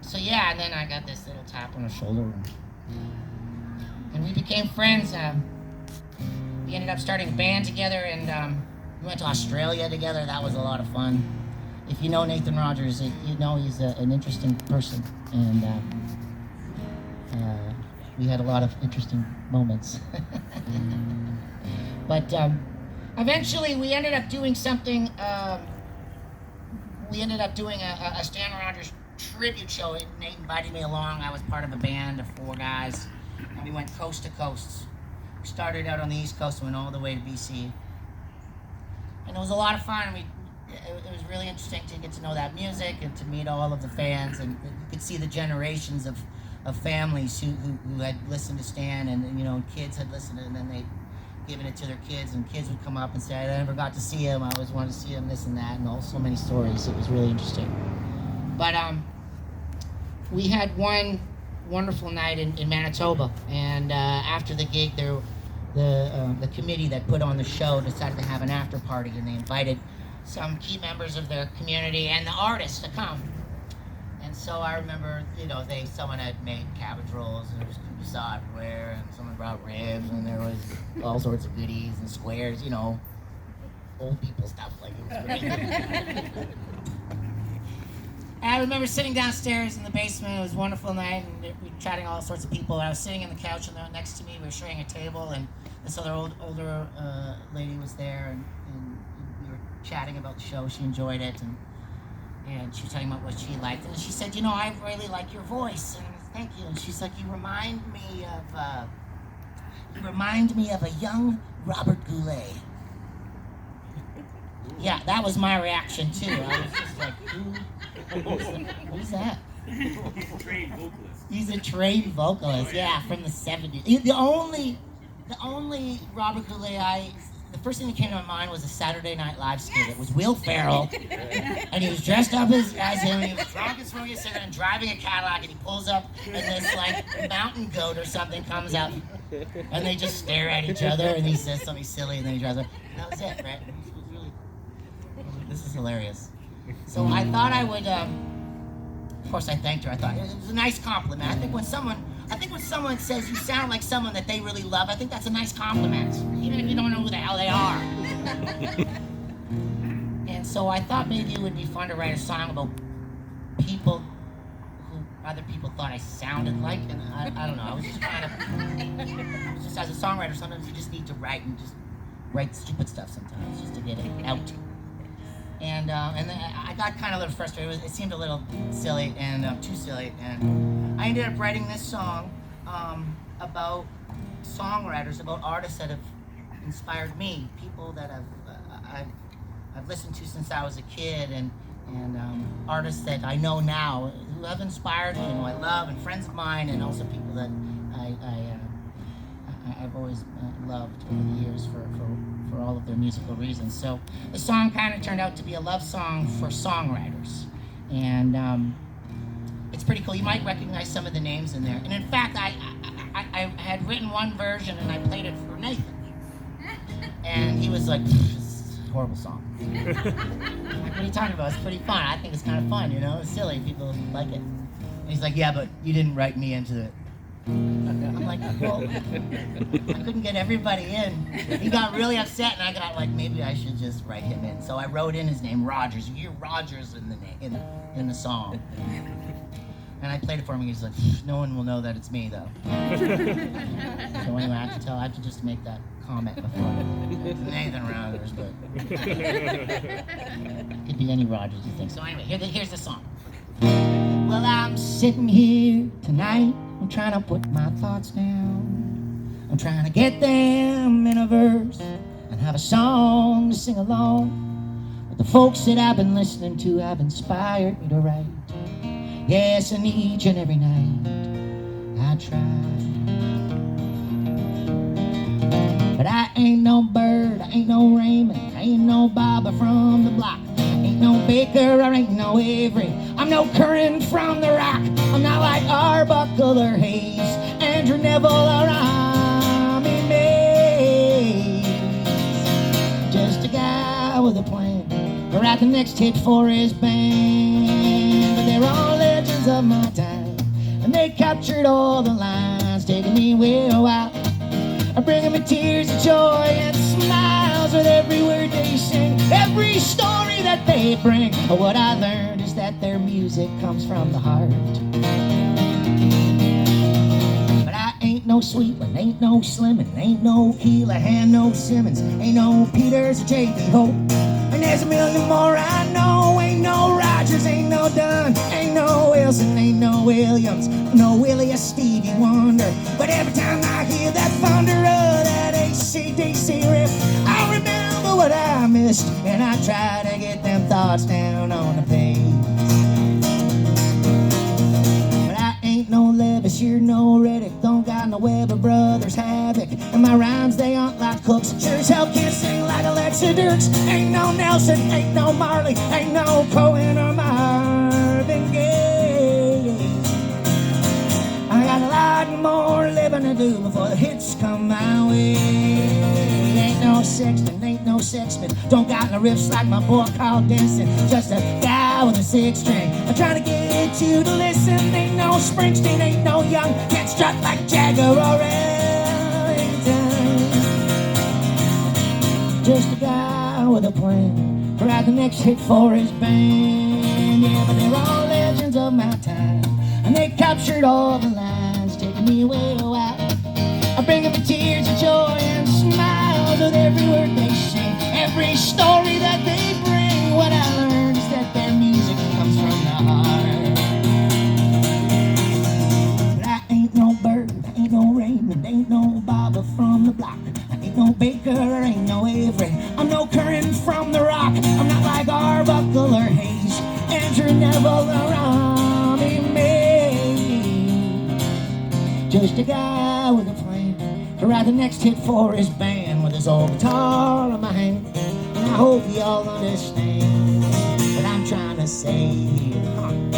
So yeah, and then I got this little tap on the shoulder, and we became friends. We ended up starting a band together, and we went to Australia together. That was a lot of fun. If you know Nathan Rogers, you know he's an interesting person, and we had a lot of interesting moments. But eventually, we ended up doing something. We ended up doing a Stan Rogers tribute show. Nate invited me along. I was part of a band of 4 guys, and we went coast to coast. We started out on the East Coast and went all the way to BC. And it was a lot of fun. It was really interesting to get to know that music and to meet all of the fans. And you could see the generations of families who had listened to Stan, and you know, kids had listened, and then they'd given it to their kids, and kids would come up and say, I never got to see him, I always wanted to see him, this and that, and so many stories. It was really interesting. But we had one wonderful night in Manitoba, and after the gig, the committee that put on the show decided to have an after party, and they invited some key members of their community and the artists to come. And so I remember, you know, someone had made cabbage rolls, and there was kumbasa everywhere, and someone brought ribs, and there was all sorts of goodies and squares, you know, old people stuff. Like, it was great. And I remember sitting downstairs in the basement. It was a wonderful night, and we were chatting all sorts of people. I was sitting in the couch, and next to me, we were sharing a table, and this other older lady was there, and we were chatting about the show. She enjoyed it, and she was talking about what she liked, and she said, you know, I really like your voice, and thank you. And she's like, you remind me of a young Robert Goulet. Yeah, that was my reaction too. I was just like, who's that? Trained vocalist. He's a trained vocalist, yeah, from the 70s. The only Robert Goulet the first thing that came to my mind was a Saturday Night Live skit. It was Will Ferrell, and he was dressed up as him, and he was drunk and smoking a cigarette and driving a Cadillac, and he pulls up, and this like mountain goat or something comes out, and they just stare at each other, and he says something silly, and then he drives away. And that was it, right? It was really, this is hilarious. So I thought I would, of course I thanked her. I thought it was a nice compliment. I think when someone says you sound like someone that they really love, I think that's a nice compliment, even if you don't know who the hell they are. And so I thought maybe it would be fun to write a song about people who other people thought I sounded like, and I don't know, I was just as a songwriter, sometimes you just need to write stupid stuff sometimes, just to get it out. And then I got kind of a little frustrated. It seemed a little silly and too silly, and I ended up writing this song about songwriters, about artists that have inspired me, people that I've listened to since I was a kid, and artists that I know now who have inspired me, and who I love, and friends of mine, and also people that I've always loved over the years for all of their musical reasons. So the song kind of turned out to be a love song for songwriters, and it's pretty cool. You might recognize some of the names in there. And in fact, I had written one version, and I played it for Nathan, and he was like, "This is a horrible song." I'm like, what are you talking about? It's pretty fun. I think it's kind of fun, you know. It's silly. People like it. And he's like, "Yeah, but you didn't write me into it." I'm like, well, I couldn't get everybody in. He got really upset, and I got like, maybe I should just write him in. So I wrote in his name, Rogers. You hear Rogers in the song. And I played it for him, and he's like, no one will know that it's me, though. So anyway, I have to just make that comment before. Nathan Rogers, but could be any Rogers, you think. So anyway, here's the song. Well, I'm sitting here tonight. I'm trying to put my thoughts down. I'm trying to get them in a verse and have a song to sing along. But the folks that I've been listening to have inspired me to write. Yes, and each and every night I try. But I ain't no Bird, I ain't no Raymond, I ain't no Baba from the block. Ain't no Baker, I ain't no Avery, I'm no Curran from the Rock. I'm not like Arbuckle or Hayes, Andrew Neville or Rami Mays. Just a guy with a plan to write the next hit for his band. But they're all legends of of my time, and they captured all the lines, taking me way a while. I'm bringing me tears of joy and smiles with every word they sing, every story that they bring. What I learned is that their music comes from the heart. But I ain't no Sweetland, ain't no Slimmin', ain't no Keelahan, no Simmons, ain't no Peters or J.B. Hope. And there's a million more I know. Ain't no Rogers, ain't no Dunn, ain't no Wilson, ain't no Williams, no Willie or Stevie Wonder. But every time I hear that thunder of that AC/DC riff, I remember what I missed, and I try to get them thoughts down on the page. But I ain't no Levis, you're no Reddick, don't got no Weber Brothers Havoc, and my rhymes they aren't like Cooks. Sure as hell can't sing like Alexa Dirks. Ain't no Nelson, ain't no Marley, ain't no Cohen or Marvin Gaye. I got a lot more living to do before the hits come my way. Ain't no Sexton, ain't no Sexton, don't got no riffs like my boy Carl Denson. Just a guy with a six string, I'm trying to get you to listen. Ain't no Springsteen, ain't no Young, can't strut like Jagger or Ellington. Just a guy with a plan to write the next hit for his band. Yeah, but they're all legends of my time, and they captured all the lines, taking me away a while. I bring them tears of joy and smiles with every word they sing, every story that they bring. What I learned is that their music comes from the heart. But I ain't no Bird, ain't no Raymond, ain't no Baba from the block, I ain't no Baker, or ain't no Avery, I'm no Curran from the Rock. I'm not like Arbuckle or Hayes, Andrew Neville or Robbie May. Just a guy with a plan to write the next hit for his band, with his old guitar in my hand. And I hope y'all understand what I'm trying to say. Come on.